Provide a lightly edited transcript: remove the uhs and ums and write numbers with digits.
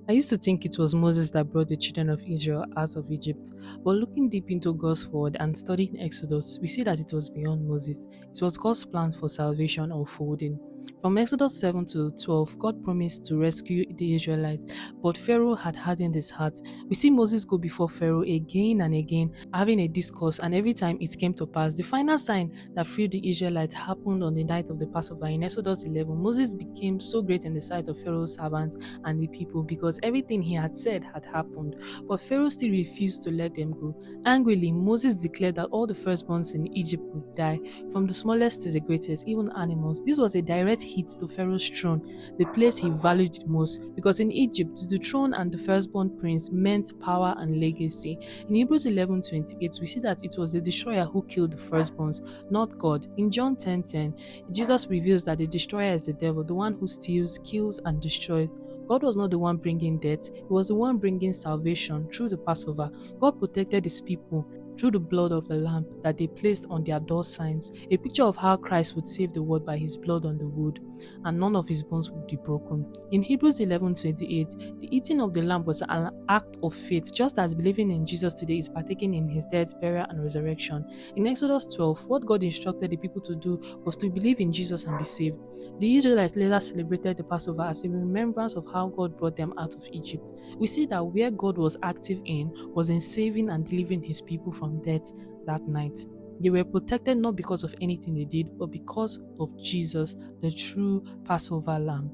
I used to think it was Moses that brought the children of Israel out of Egypt, but looking deep into God's word and studying Exodus, we see that it was beyond Moses. It was God's plan for salvation unfolding. From Exodus 7 to 12, God promised to rescue the Israelites, but Pharaoh had hardened his heart. We see Moses go before Pharaoh again and again, having a discourse, and every time it came to pass. The final sign that freed the Israelites happened on the night of the Passover in Exodus 11. Moses became so great in the sight of Pharaoh's servants and the people because everything he had said had happened. But Pharaoh still refused to let them go. Angrily, Moses declared that all the firstborns in Egypt would die, from the smallest to the greatest, even animals. This was a direct hit to Pharaoh's throne, the place he valued the most, because in Egypt, the throne and the firstborn prince meant power and legacy. In Hebrews 11:28, we see that it was the destroyer who killed the firstborns, not God. In John 10:10, Jesus reveals that the destroyer is the devil, the one who steals, kills, and destroys. God was not the one bringing death, He was the one bringing salvation through the Passover. God protected His people through the blood of the Lamb that they placed on their door signs, a picture of how Christ would save the world by His blood on the wood, and none of His bones would be broken. In Hebrews 11:28, the eating of the lamb was an act of faith, just as believing in Jesus today is partaking in His death, burial, and resurrection. In Exodus 12, what God instructed the people to do was to believe in Jesus and be saved. The Israelites later celebrated the Passover as a remembrance of how God brought them out of Egypt. We see that where God was active in was in saving and delivering His people from death that night. They were protected not because of anything they did, but because of Jesus, the true Passover lamb.